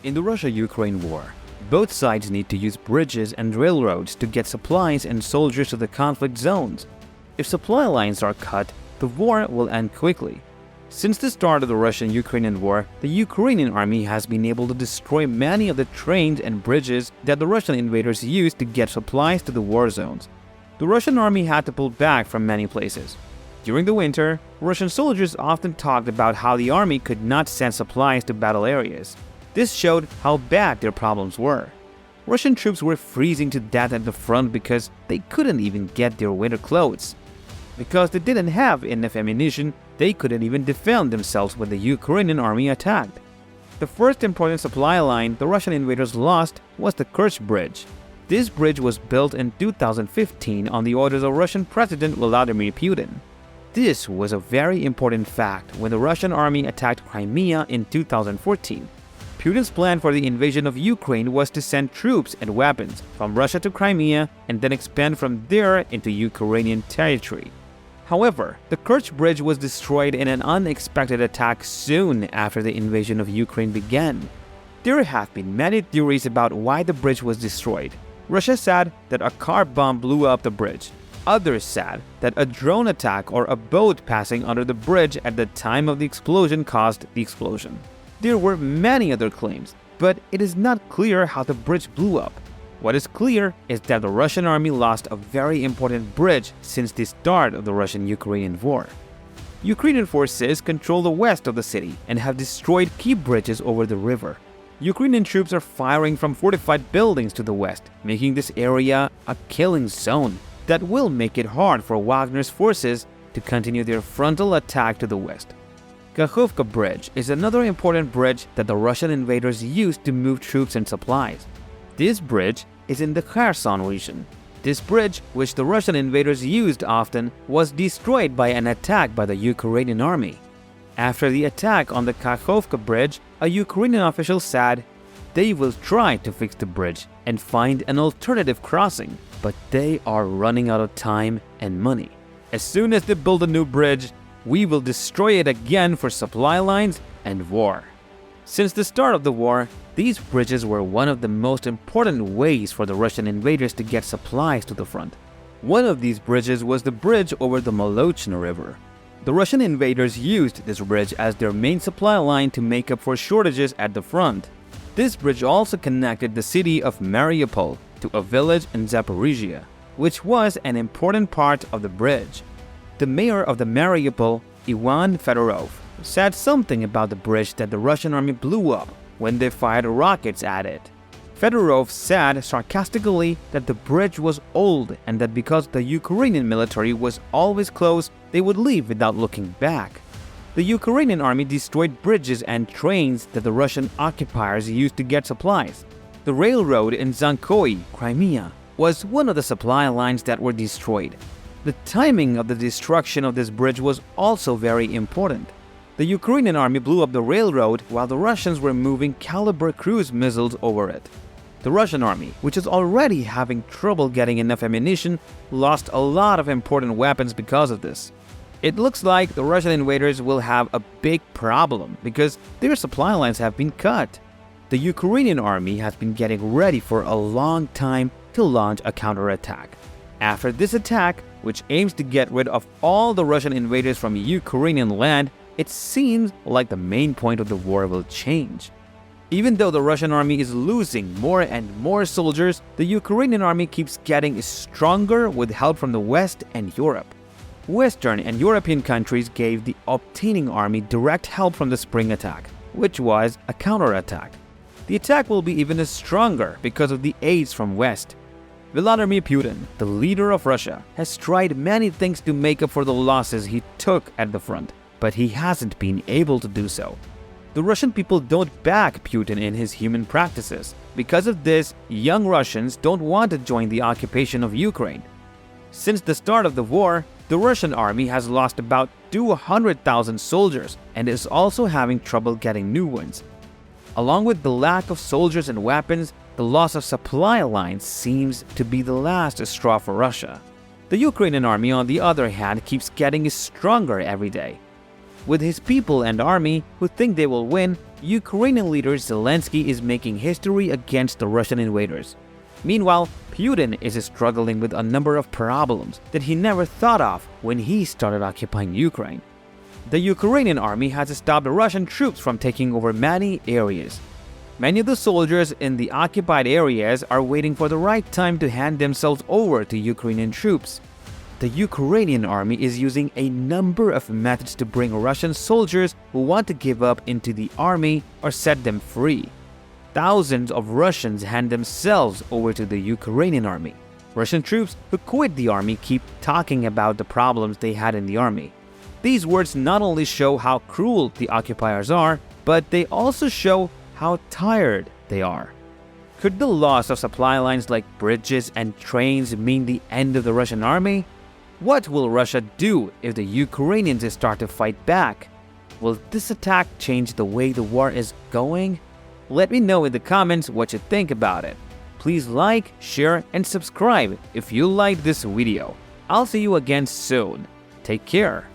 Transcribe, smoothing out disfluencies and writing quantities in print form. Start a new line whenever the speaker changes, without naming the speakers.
In the Russia-Ukraine war, both sides need to use bridges and railroads to get supplies and soldiers to the conflict zones. If supply lines are cut, the war will end quickly. Since the start of the Russian-Ukrainian war, the Ukrainian army has been able to destroy many of the trains and bridges that the Russian invaders used to get supplies to the war zones. The Russian army had to pull back from many places. During the winter, Russian soldiers often talked about how the army could not send supplies to battle areas. This showed how bad their problems were. Russian troops were freezing to death at the front because they couldn't even get their winter clothes. Because they didn't have enough ammunition, they couldn't even defend themselves when the Ukrainian army attacked. The first important supply line the Russian invaders lost was the Kerch Bridge. This bridge was built in 2015 on the orders of Russian President Vladimir Putin. This was a very important fact when the Russian army attacked Crimea in 2014. Putin's plan for the invasion of Ukraine was to send troops and weapons from Russia to Crimea and then expand from there into Ukrainian territory. However, the Kerch Bridge was destroyed in an unexpected attack soon after the invasion of Ukraine began. There have been many theories about why the bridge was destroyed. Russia said that a car bomb blew up the bridge. Others said that a drone attack or a boat passing under the bridge at the time of the explosion caused the explosion. There were many other claims, but it is not clear how the bridge blew up. What is clear is that the Russian army lost a very important bridge since the start of the Russian-Ukrainian war. Ukrainian forces control the west of the city and have destroyed key bridges over the river. Ukrainian troops are firing from fortified buildings to the west, making this area a killing zone that will make it hard for Wagner's forces to continue their frontal attack to the west. Kakhovka Bridge is another important bridge that the Russian invaders used to move troops and supplies. This bridge is in the Kherson region. This bridge, which the Russian invaders used often, was destroyed by an attack by the Ukrainian army. After the attack on the Kakhovka Bridge, a Ukrainian official said they will try to fix the bridge and find an alternative crossing, but they are running out of time and money. As soon as they build a new bridge, we will destroy it again for supply lines and war. Since the start of the war, these bridges were one of the most important ways for the Russian invaders to get supplies to the front. One of these bridges was the bridge over the Molochna River. The Russian invaders used this bridge as their main supply line to make up for shortages at the front. This bridge also connected the city of Mariupol to a village in Zaporizhia, which was an important part of the bridge. The mayor of the Mariupol, Ivan Fedorov, said something about the bridge that the Russian army blew up when they fired rockets at it. Fedorov said sarcastically that the bridge was old and that because the Ukrainian military was always close, they would leave without looking back. The Ukrainian army destroyed bridges and trains that the Russian occupiers used to get supplies. The railroad in Zankoy, Crimea, was one of the supply lines that were destroyed. The timing of the destruction of this bridge was also very important. The Ukrainian army blew up the railroad while the Russians were moving Kalibr cruise missiles over it. The Russian army, which is already having trouble getting enough ammunition, lost a lot of important weapons because of this. It looks like the Russian invaders will have a big problem because their supply lines have been cut. The Ukrainian army has been getting ready for a long time to launch a counterattack. After this attack, which aims to get rid of all the Russian invaders from Ukrainian land, it seems like the main point of the war will change. Even though the Russian army is losing more and more soldiers, the Ukrainian army keeps getting stronger with help from the West and Europe. Western and European countries gave the obtaining army direct help from the spring attack, which was a counterattack. The attack will be even stronger because of the aids from West. Vladimir Putin, the leader of Russia, has tried many things to make up for the losses he took at the front, but he hasn't been able to do so. The Russian people don't back Putin in his human practices. Because of this, young Russians don't want to join the occupation of Ukraine. Since the start of the war, the Russian army has lost about 200,000 soldiers and is also having trouble getting new ones. Along with the lack of soldiers and weapons, the loss of supply lines seems to be the last straw for Russia. The Ukrainian army, on the other hand, keeps getting stronger every day. With his people and army who think they will win, Ukrainian leader Zelensky is making history against the Russian invaders. Meanwhile, Putin is struggling with a number of problems that he never thought of when he started occupying Ukraine. The Ukrainian army has stopped Russian troops from taking over many areas. Many of the soldiers in the occupied areas are waiting for the right time to hand themselves over to Ukrainian troops. The Ukrainian army is using a number of methods to bring Russian soldiers who want to give up into the army or set them free. Thousands of Russians hand themselves over to the Ukrainian army. Russian troops who quit the army keep talking about the problems they had in the army. These words not only show how cruel the occupiers are, but they also show how tired they are. Could the loss of supply lines like bridges and trains mean the end of the Russian army? What will Russia do if the Ukrainians start to fight back? Will this attack change the way the war is going? Let me know in the comments what you think about it. Please like, share, and subscribe if you liked this video. I'll see you again soon. Take care.